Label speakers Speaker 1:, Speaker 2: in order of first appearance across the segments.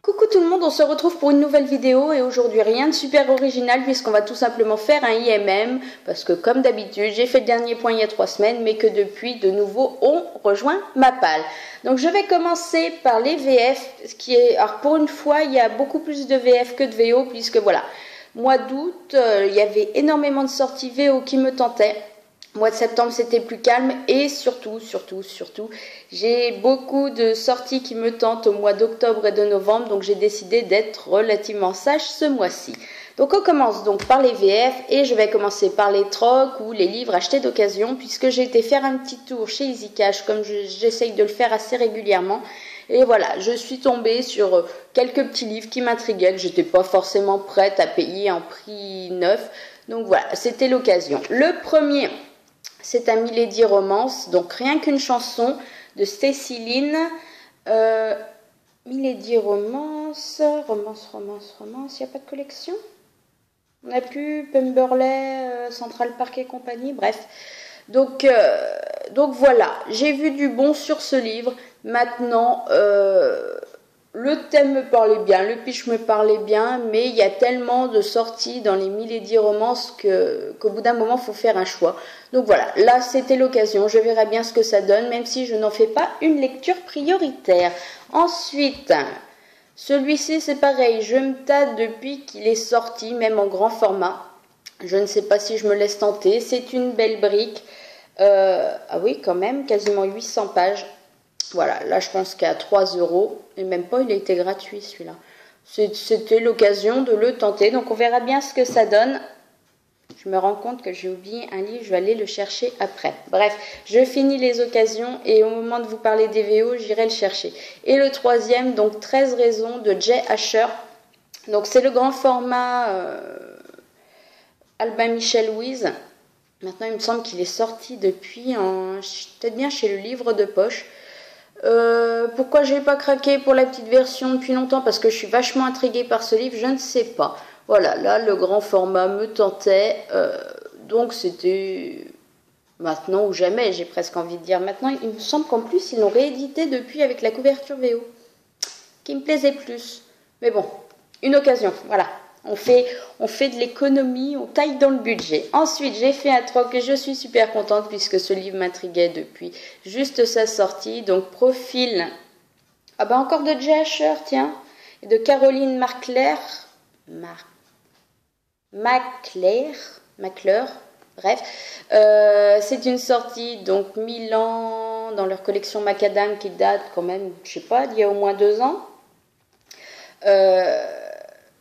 Speaker 1: Coucou tout le monde, on se retrouve pour une nouvelle vidéo et aujourd'hui rien de super original puisqu'on va tout simplement faire un IMM parce que comme d'habitude j'ai fait le dernier point il y a 3 semaines mais que depuis de nouveau on rejoint Mappal. Donc je vais commencer par les VF, alors pour une fois il y a beaucoup plus de VF que de VO puisque voilà, mois d'août il y avait énormément de sorties VO qui me tentaient. Mois de septembre c'était plus calme et surtout j'ai beaucoup de sorties qui me tentent au mois d'octobre et de novembre, donc j'ai décidé d'être relativement sage ce mois-ci. Donc on commence donc par les VF et je vais commencer par les trocs ou les livres achetés d'occasion puisque j'ai été faire un petit tour chez Easy Cash comme j'essaye de le faire assez régulièrement. Et voilà, je suis tombée sur quelques petits livres qui m'intriguaient, que j'étais pas forcément prête à payer en prix neuf. Donc voilà, c'était l'occasion. Le premier, c'est un Milady Romance, donc rien qu'une chanson de Stacy Lynn. Milady Romance, il n'y a pas de collection. On n'a plus Pemberley, Central Park et compagnie, bref. Donc voilà, j'ai vu du bon sur ce livre. Maintenant, le thème me parlait bien, le pitch me parlait bien, mais il y a tellement de sorties dans les Milady Romances qu'au bout d'un moment, il faut faire un choix. Donc voilà, là, c'était l'occasion. Je verrai bien ce que ça donne, même si je n'en fais pas une lecture prioritaire. Ensuite, celui-ci, c'est pareil. Je me tâte depuis qu'il est sorti, même en grand format. Je ne sais pas si je me laisse tenter. C'est une belle brique. Ah oui, quand même, quasiment 800 pages. Voilà, là je pense qu'à 3 €, et même pas, il a été gratuit celui-là. C'était l'occasion de le tenter, donc on verra bien ce que ça donne. Je me rends compte que j'ai oublié un livre, je vais aller le chercher après. Bref, je finis les occasions et au moment de vous parler des VO, j'irai le chercher. Et le troisième, donc 13 raisons de Jay Asher. Donc c'est le grand format Albin Michel Louise. Maintenant il me semble qu'il est sorti depuis, peut-être bien chez le livre de poche. Pourquoi j'ai pas craqué pour la petite version depuis longtemps? Parce que je suis vachement intriguée par ce livre, je ne sais pas. Voilà, là le grand format me tentait, donc c'était maintenant ou jamais, j'ai presque envie de dire. Maintenant, il me semble qu'en plus ils l'ont réédité depuis avec la couverture VO, qui me plaisait plus. Mais bon, une occasion, voilà. On fait de l'économie, on taille dans le budget. Ensuite, j'ai fait un troc et je suis super contente puisque ce livre m'intriguait depuis juste sa sortie. Donc, profil, ah bah encore de Jay Asher, tiens, et de Caroline Maclure, bref. C'est une sortie, donc 1000 ans dans leur collection Macadam qui date quand même, je sais pas, d'il y a au moins 2 ans.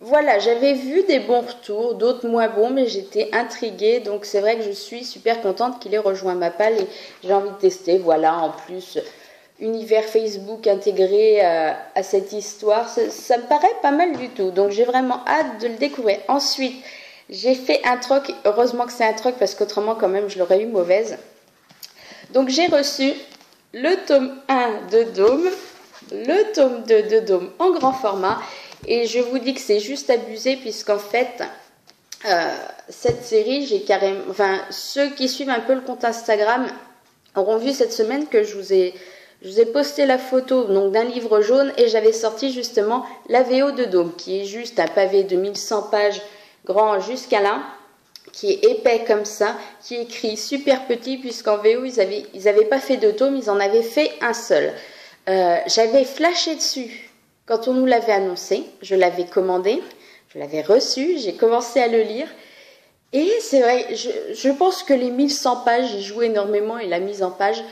Speaker 1: Voilà, j'avais vu des bons retours, d'autres moins bons, mais j'étais intriguée, donc c'est vrai que je suis super contente qu'il ait rejoint Mappal et j'ai envie de tester. Voilà, en plus, univers Facebook intégré à cette histoire, ça me paraît pas mal du tout, donc j'ai vraiment hâte de le découvrir. Ensuite, j'ai fait un troc, heureusement que c'est un troc parce qu'autrement quand même je l'aurais eu mauvaise. Donc j'ai reçu le tome 1 de Dôme, le tome 2 de Dôme en grand format. Et je vous dis que c'est juste abusé puisqu'en fait, cette série, j'ai carrément... Enfin, ceux qui suivent un peu le compte Instagram auront vu cette semaine que je vous ai posté la photo donc d'un livre jaune et j'avais sorti justement la VO de Dôme, qui est juste un pavé de 1100 pages grand jusqu'à là, qui est épais comme ça, qui est écrit super petit puisqu'en VO, ils avaient pas fait de tome, ils en avaient fait un seul. J'avais flashé dessus. Quand on nous l'avait annoncé, je l'avais commandé, je l'avais reçu, j'ai commencé à le lire. Et c'est vrai, je pense que les 1100 pages, j'y joue énormément et la mise en page,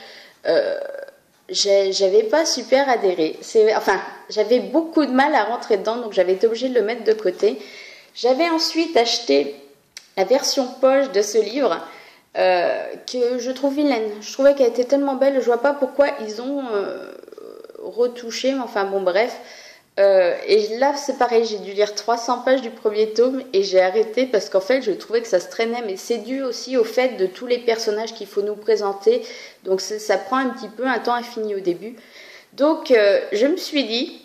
Speaker 1: j'avais pas super adhéré. Enfin, j'avais beaucoup de mal à rentrer dedans, donc j'avais été obligée de le mettre de côté. J'avais ensuite acheté la version poche de ce livre, que je trouve vilaine. Je trouvais qu'elle était tellement belle, je vois pas pourquoi ils ont retouché, mais enfin bon bref. Et là c'est pareil, j'ai dû lire 300 pages du premier tome et j'ai arrêté parce qu'en fait je trouvais que ça se traînait, mais c'est dû aussi au fait de tous les personnages qu'il faut nous présenter, donc ça prend un petit peu un temps infini au début. Donc je me suis dit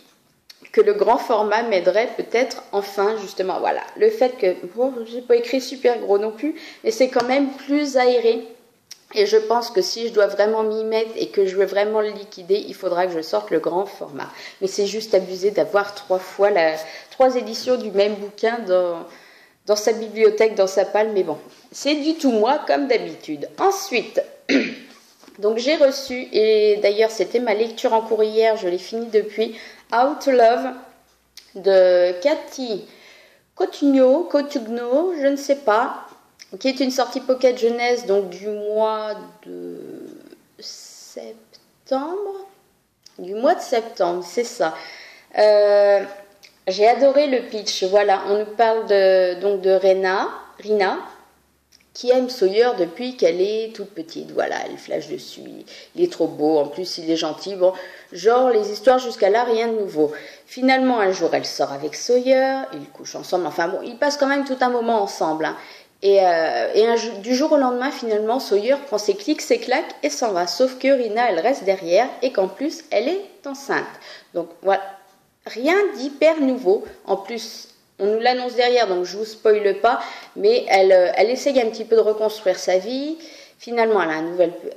Speaker 1: que le grand format m'aiderait peut-être enfin justement, voilà, le fait que, bon, j'ai pas écrit super gros non plus, mais c'est quand même plus aéré. Et je pense que si je dois vraiment m'y mettre et que je veux vraiment le liquider, il faudra que je sorte le grand format. Mais c'est juste abusé d'avoir 3 éditions du même bouquin dans sa bibliothèque, dans sa palle. Mais bon, c'est du tout moi comme d'habitude. Ensuite, donc j'ai reçu, et d'ailleurs c'était ma lecture en cours hier, je l'ai fini depuis, How to Love de Cathy Cotugno, je ne sais pas, qui est une sortie pocket jeunesse donc du mois de septembre. C'est ça. J'ai adoré le pitch. Voilà, on nous parle donc de Rina, qui aime Sawyer depuis qu'elle est toute petite. Voilà, elle flash dessus. Il est trop beau, en plus il est gentil. Bon, genre les histoires jusqu'à là, rien de nouveau. Finalement, un jour, elle sort avec Sawyer, ils couchent ensemble. Enfin bon, ils passent quand même tout un moment ensemble. Hein. Et du jour au lendemain, finalement, Sawyer prend ses clics, ses claques et s'en va. Sauf que Rina, elle reste derrière et qu'en plus, elle est enceinte. Donc voilà, rien d'hyper nouveau. En plus, on nous l'annonce derrière, donc je ne vous spoile pas, mais elle essaye un petit peu de reconstruire sa vie. Finalement, elle a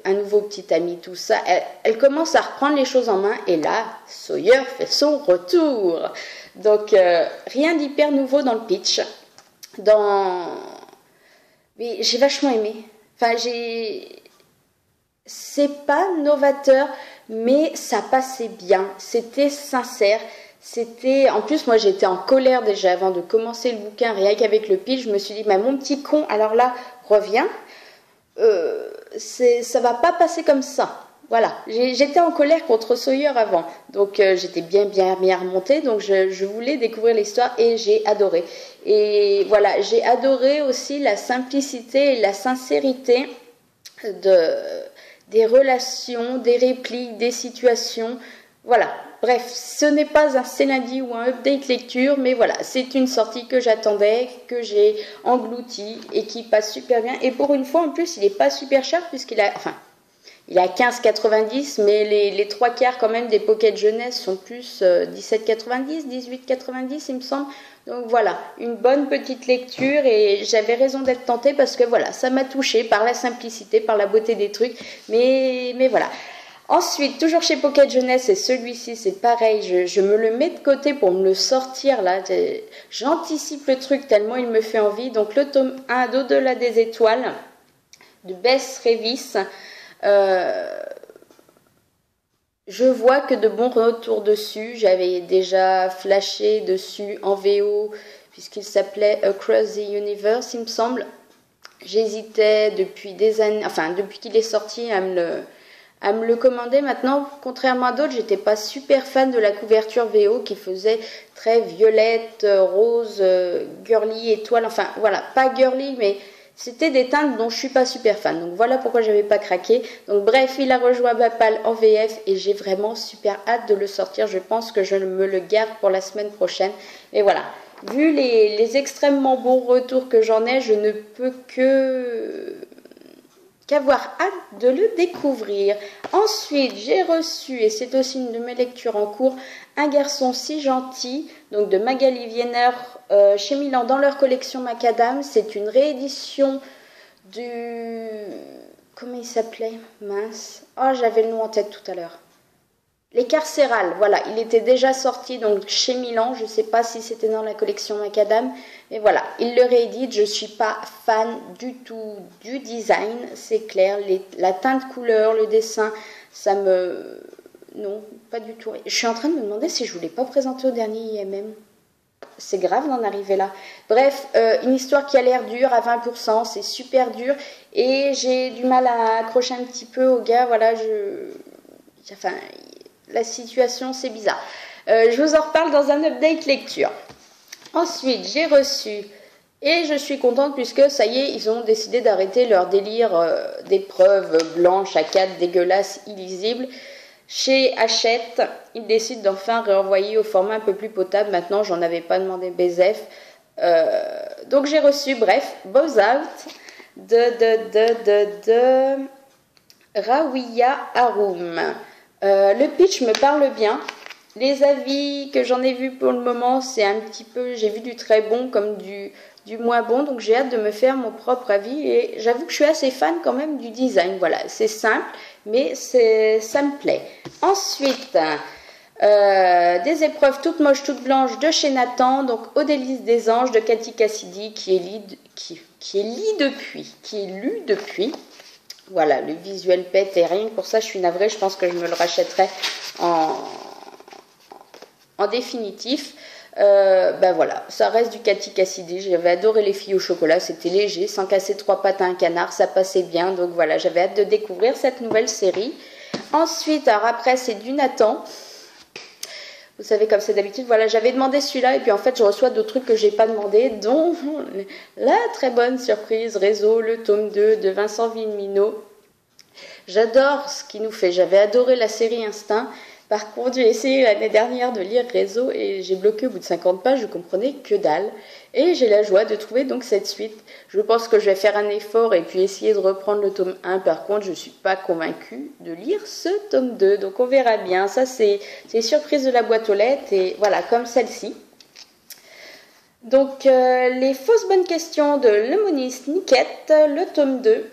Speaker 1: un nouveau petit ami, tout ça. Elle commence à reprendre les choses en main, et là, Sawyer fait son retour. Donc, rien d'hyper nouveau dans le pitch. Mais j'ai vachement aimé. Enfin, c'est pas novateur, mais ça passait bien. C'était sincère. En plus, moi, j'étais en colère déjà avant de commencer le bouquin, rien qu'avec le pitch. Je me suis dit, bah, mon petit con, alors là, reviens. Ça va pas passer comme ça. Voilà, j'étais en colère contre Sawyer avant, donc j'étais bien remontée, donc je voulais découvrir l'histoire et j'ai adoré. Et voilà, j'ai adoré aussi la simplicité et la sincérité des relations, des répliques, des situations. Voilà, bref, ce n'est pas un C'est lundi ou un update lecture, mais voilà, c'est une sortie que j'attendais, que j'ai engloutie et qui passe super bien. Et pour une fois, en plus, il n'est pas super cher puisqu'il a... Enfin, il a 15,90, mais les 3/4 quand même des pockets jeunesse sont plus 17,90, 18,90 il me semble. Donc voilà, une bonne petite lecture et j'avais raison d'être tentée parce que voilà, ça m'a touchée par la simplicité, par la beauté des trucs, mais voilà. Ensuite, toujours chez Pocket Jeunesse, et celui-ci c'est pareil, je me le mets de côté pour me le sortir là, j'anticipe le truc tellement il me fait envie. Donc le tome 1 d'Au-delà des étoiles de Bess Revis. Je vois que de bons retours dessus. J'avais déjà flashé dessus en VO puisqu'il s'appelait Across the Universe, il me semble. J'hésitais depuis des années, enfin depuis qu'il est sorti à me le commander. Maintenant, contrairement à d'autres, j'étais pas super fan de la couverture VO qui faisait très violette, rose, girly, étoile. Enfin voilà, pas girly mais c'était des teintes dont je suis pas super fan. Donc voilà pourquoi j'avais pas craqué. Donc bref, il a rejoint Bapal en VF et j'ai vraiment super hâte de le sortir. Je pense que je me le garde pour la semaine prochaine. Et voilà. Vu les extrêmement bons retours que j'en ai, je ne peux qu'avoir hâte de le découvrir. Ensuite, j'ai reçu, et c'est aussi une de mes lectures en cours, Un garçon si gentil, donc de Magali Vienner chez Milan dans leur collection Macadam. C'est une réédition du... Comment il s'appelait? Mince. Oh, j'avais le nom en tête tout à l'heure. Les Carcérales, voilà, il était déjà sorti donc chez Milan, je ne sais pas si c'était dans la collection Macadam, mais voilà, il le réédite. Je ne suis pas fan du tout du design, c'est clair, la teinte couleur, le dessin, ça me... Non, pas du tout. Je suis en train de me demander si je ne voulais pas présenter au dernier IMM. C'est grave d'en arriver là. Bref, une histoire qui a l'air dure à 20%, c'est super dur, et j'ai du mal à accrocher un petit peu au gars, voilà, Enfin... La situation, c'est bizarre. Je vous en reparle dans un update lecture. Ensuite, j'ai reçu, et je suis contente puisque ça y est, ils ont décidé d'arrêter leur délire d'épreuves blanches à 4, dégueulasses, illisibles. Chez Hachette, ils décident d'enfin renvoyer au format un peu plus potable. Maintenant, j'en avais pas demandé BZF. Donc j'ai reçu, bref, Bows Out de Rawiya Haroum. Le pitch me parle bien. les avis que j'en ai vus pour le moment, c'est un petit peu, j'ai vu du très bon comme du moins bon, donc j'ai hâte de me faire mon propre avis et j'avoue que je suis assez fan quand même du design. Voilà, c'est simple, mais ça me plaît. Ensuite, des épreuves toutes moches, toutes blanches de chez Nathan, donc Aux délices des anges de Cathy Cassidy qui est lu depuis. Voilà, le visuel pète et rien que pour ça je suis navrée, je pense que je me le rachèterai en définitif. Ben voilà, ça reste du Cathy Cassidy. J'avais adoré Les filles au chocolat, c'était léger, sans casser trois pattes à un canard, ça passait bien. Donc voilà, j'avais hâte de découvrir cette nouvelle série. Ensuite, alors après, c'est du Nathan. Vous savez, comme c'est d'habitude, voilà, j'avais demandé celui-là et puis en fait, je reçois d'autres trucs que j'ai pas demandé, dont la très bonne surprise Réseau, le tome 2 de Vincent Villeminot. J'adore ce qu'il nous fait. J'avais adoré la série Instinct. Par contre, j'ai essayé l'année dernière de lire Réseau et j'ai bloqué au bout de 50 pages, je comprenais que dalle. Et j'ai la joie de trouver donc cette suite. Je pense que je vais faire un effort et puis essayer de reprendre le tome 1. Par contre, je ne suis pas convaincue de lire ce tome 2. Donc on verra bien. Ça, c'est surprise de la boîte aux lettres et voilà, comme celle-ci. Donc, les fausses bonnes questions de l'hommoniste Niquette, le tome 2.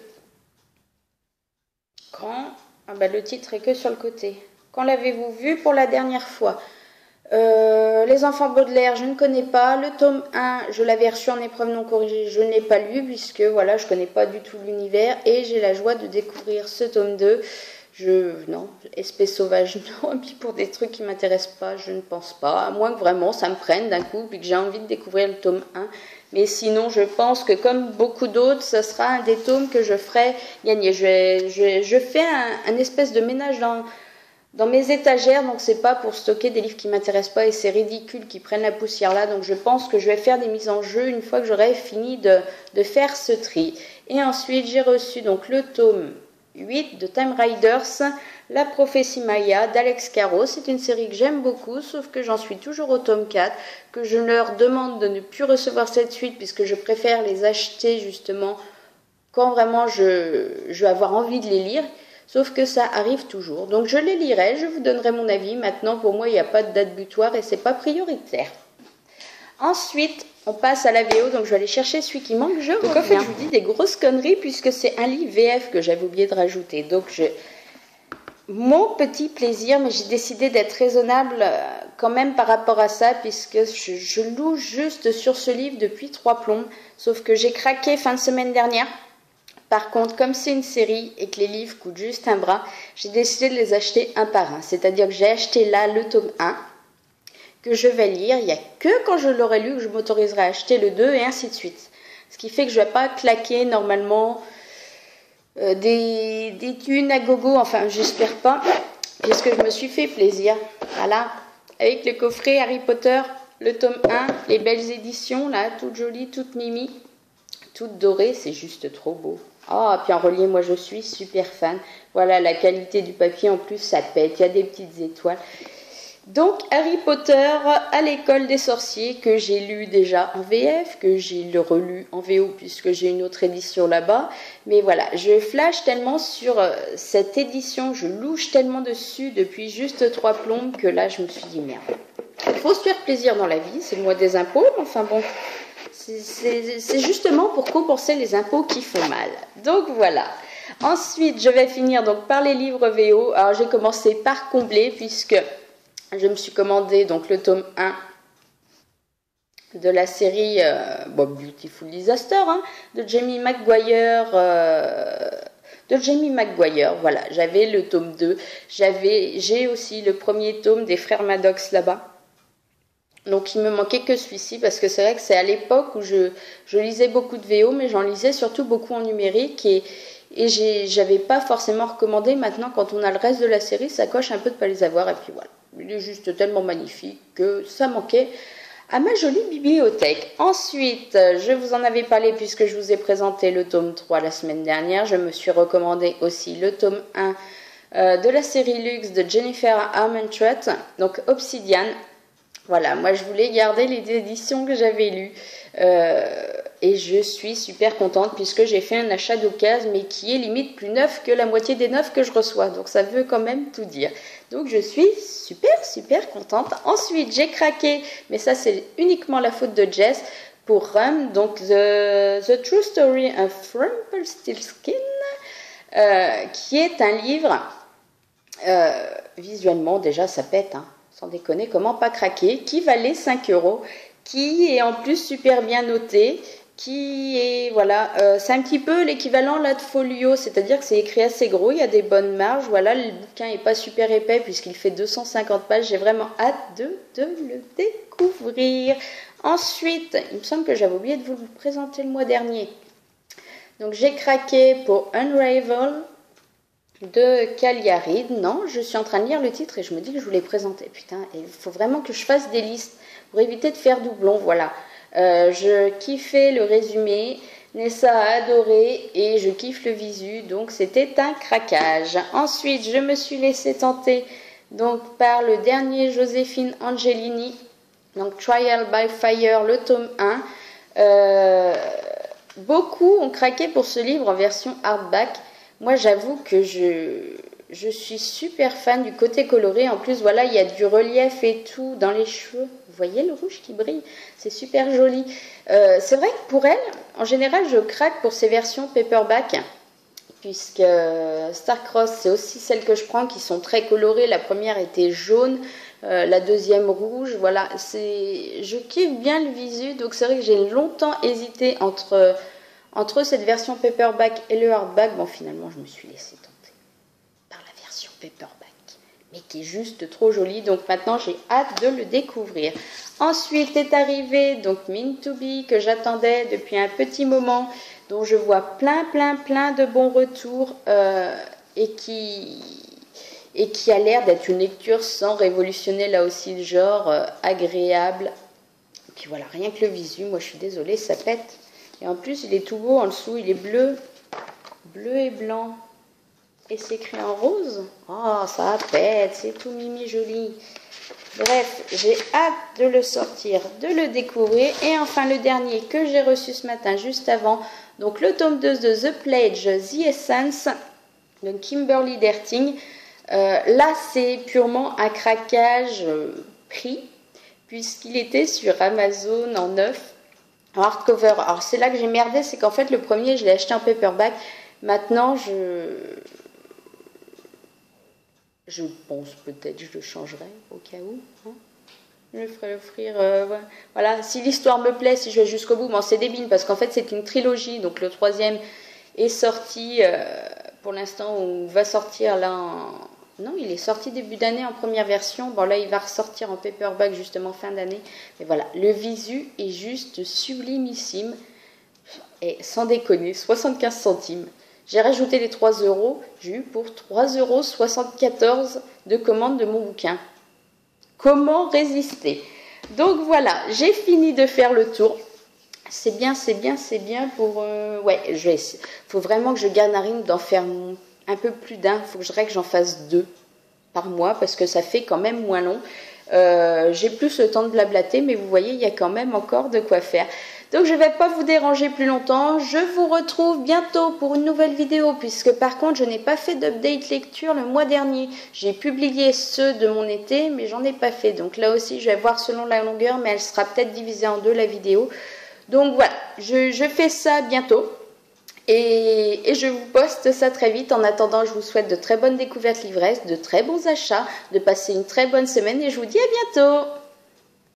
Speaker 1: Le titre est que sur le côté. Quand l'avez-vous vu pour la dernière fois? Les enfants Baudelaire, je ne connais pas. Le tome 1, je l'avais reçu en épreuve non corrigée, je ne l'ai pas lu puisque voilà, je ne connais pas du tout l'univers et j'ai la joie de découvrir ce tome 2. Non, espèce sauvage, non. Et puis pour des trucs qui ne m'intéressent pas, je ne pense pas. À moins que vraiment ça me prenne d'un coup et que j'ai envie de découvrir le tome 1. Mais sinon, je pense que comme beaucoup d'autres, ce sera un des tomes que je ferai gagner. Je fais un espèce de ménage dans mes étagères, donc c'est pas pour stocker des livres qui m'intéressent pas et c'est ridicule qu'ils prennent la poussière là, donc je pense que je vais faire des mises en jeu une fois que j'aurai fini de faire ce tri. Et ensuite j'ai reçu donc le tome 8 de Time Riders, La prophétie Maya d'Alex Caro. C'est une série que j'aime beaucoup, sauf que j'en suis toujours au tome 4, que je leur demande de ne plus recevoir cette suite puisque je préfère les acheter justement quand vraiment je vais avoir envie de les lire. Sauf que ça arrive toujours. Donc je les lirai, je vous donnerai mon avis. Maintenant, pour moi, il n'y a pas de date butoir et c'est pas prioritaire. Ensuite, on passe à la VO. Donc je vais aller chercher celui qui manque. Donc en fait, je vous dis des grosses conneries puisque c'est un livre VF que j'avais oublié de rajouter. Donc mon petit plaisir, mais j'ai décidé d'être raisonnable quand même par rapport à ça puisque je loue juste sur ce livre depuis 3 plombes. Sauf que j'ai craqué fin de semaine dernière. Par contre, comme c'est une série et que les livres coûtent juste un bras, j'ai décidé de les acheter un par un. C'est-à-dire que j'ai acheté là le tome 1, que je vais lire. Il n'y a que quand je l'aurai lu que je m'autoriserai à acheter le 2 et ainsi de suite. Ce qui fait que je ne vais pas claquer normalement des thunes à gogo. Enfin, j'espère pas, puisque je me suis fait plaisir. Voilà, avec le coffret Harry Potter, le tome 1, les belles éditions, là, toutes jolies, toutes mimi, toutes dorées, c'est juste trop beau. Ah, puis en relié, moi je suis super fan. Voilà, la qualité du papier en plus, ça pète, il y a des petites étoiles. Donc, Harry Potter à l'école des sorciers, que j'ai lu déjà en VF, que j'ai relu en VO, puisque j'ai une autre édition là-bas. Mais voilà, je flash tellement sur cette édition, je louche tellement dessus depuis juste 3 plombes, que là, je me suis dit, merde. Il faut se faire plaisir dans la vie, c'est le mois des impôts, enfin bon... C'est justement pour compenser les impôts qui font mal. Donc voilà. Ensuite, je vais finir donc par les livres VO. Alors j'ai commencé par combler puisque je me suis commandé donc le tome 1 de la série Beautiful Disaster de Jamie Maguire. Voilà, j'avais le tome 2. J'ai aussi le premier tome des frères Maddox là-bas. Donc il me manquait que celui-ci parce que c'est vrai que c'est à l'époque où je lisais beaucoup de VO, mais j'en lisais surtout beaucoup en numérique et j'avais pas forcément recommandé. Maintenant, quand on a le reste de la série, ça coche un peu de pas les avoir et puis voilà. Il est juste tellement magnifique que ça manquait à ma jolie bibliothèque. Ensuite, je vous en avais parlé puisque je vous ai présenté le tome 3 la semaine dernière. Je me suis recommandé aussi le tome 1 de la série Luxe de Jennifer Armentrout, donc Obsidian. Voilà, moi je voulais garder les éditions que j'avais lues. et je suis super contente puisque j'ai fait un achat d'occasion mais qui est limite plus neuf que la moitié des neufs que je reçois. Donc ça veut quand même tout dire. Donc je suis super contente. Ensuite j'ai craqué, mais ça c'est uniquement la faute de Jess, pour Rum, donc The True Story of Rumpelstiltskin, qui est un livre, visuellement déjà ça pète, hein, sans déconner, comment pas craquer, qui valait 5 €, qui est en plus super bien noté, qui est, voilà, c'est un petit peu l'équivalent là de Folio, c'est-à-dire que c'est écrit assez gros, il y a des bonnes marges, voilà, le bouquin n'est pas super épais puisqu'il fait 250 pages, j'ai vraiment hâte de le découvrir. Ensuite, il me semble que j'avais oublié de vous le présenter le mois dernier, donc j'ai craqué pour Unravel de Cagliari. Non, je suis en train de lire le titre et je me dis que je vous l'ai présenté, putain, il faut vraiment que je fasse des listes pour éviter de faire doublon, voilà. Je kiffais le résumé, Nessa a adoré et je kiffe le visu, donc c'était un craquage. Ensuite, je me suis laissée tenter donc par le dernier Joséphine Angelini, donc Trial by Fire, le tome 1. Beaucoup ont craqué pour ce livre en version hardback. Moi, j'avoue que je suis super fan du côté coloré. En plus, voilà, il y a du relief et tout dans les cheveux. Vous voyez le rouge qui brille? C'est super joli. C'est vrai que pour elle, en général, je craque pour ces versions paperback, puisque Starcross, c'est aussi celle que je prends, qui sont très colorées. La première était jaune, la deuxième rouge. Voilà, je kiffe bien le visu. Donc c'est vrai que j'ai longtemps hésité entre cette version paperback et le hardback. Bon, finalement, je me suis laissée tenter par la version paperback, mais qui est juste trop jolie. Donc maintenant, j'ai hâte de le découvrir. Ensuite est arrivé donc Meant to Be, que j'attendais depuis un petit moment, dont je vois plein de bons retours, et qui a l'air d'être une lecture sans révolutionner là aussi le genre, agréable. Et puis voilà, rien que le visu, moi je suis désolée, ça pète. Et en plus, il est tout beau en dessous, il est bleu et blanc. Et c'est écrit en rose. Oh, ça pète, c'est tout mimi joli. Bref, j'ai hâte de le sortir, de le découvrir. Et enfin, le dernier que j'ai reçu ce matin, juste avant, donc le tome 2 de The Pledge, The Essence, de Kimberly Derting. Là, c'est purement un craquage prix, puisqu'il était sur Amazon en neuf, en hardcover. Alors c'est là que j'ai merdé, c'est qu'en fait le premier je l'ai acheté en paperback. Maintenant je pense peut-être je le changerai au cas où, hein. Je le ferai offrir, voilà, si l'histoire me plaît, si je vais jusqu'au bout. Bon, c'est débile parce qu'en fait c'est une trilogie, donc le troisième est sorti pour l'instant, ou va sortir là non, il est sorti début d'année en première version. Bon, là, il va ressortir en paperback justement fin d'année. Mais voilà, le visu est juste sublimissime. Et sans déconner, 75 centimes. J'ai rajouté les 3 €. J'ai eu pour 3,74 € de commande de mon bouquin. Comment résister? Donc voilà, j'ai fini de faire le tour. C'est bien pour... ouais, faut vraiment que je garnarine d'en faire un peu plus d'un. Il faut que j'en fasse 2 par mois parce que ça fait quand même moins long. J'ai plus le temps de blablater, mais vous voyez, il y a quand même encore de quoi faire. Donc je ne vais pas vous déranger plus longtemps. Je vous retrouve bientôt pour une nouvelle vidéo, puisque par contre je n'ai pas fait d'update lecture le mois dernier. J'ai publié ceux de mon été, mais j'en ai pas fait. Donc là aussi je vais voir selon la longueur, mais elle sera peut-être divisée en 2 la vidéo. Donc voilà, je fais ça bientôt. Et je vous poste ça très vite. En attendant, je vous souhaite de très bonnes découvertes livresses, de très bons achats, de passer une très bonne semaine et je vous dis à bientôt.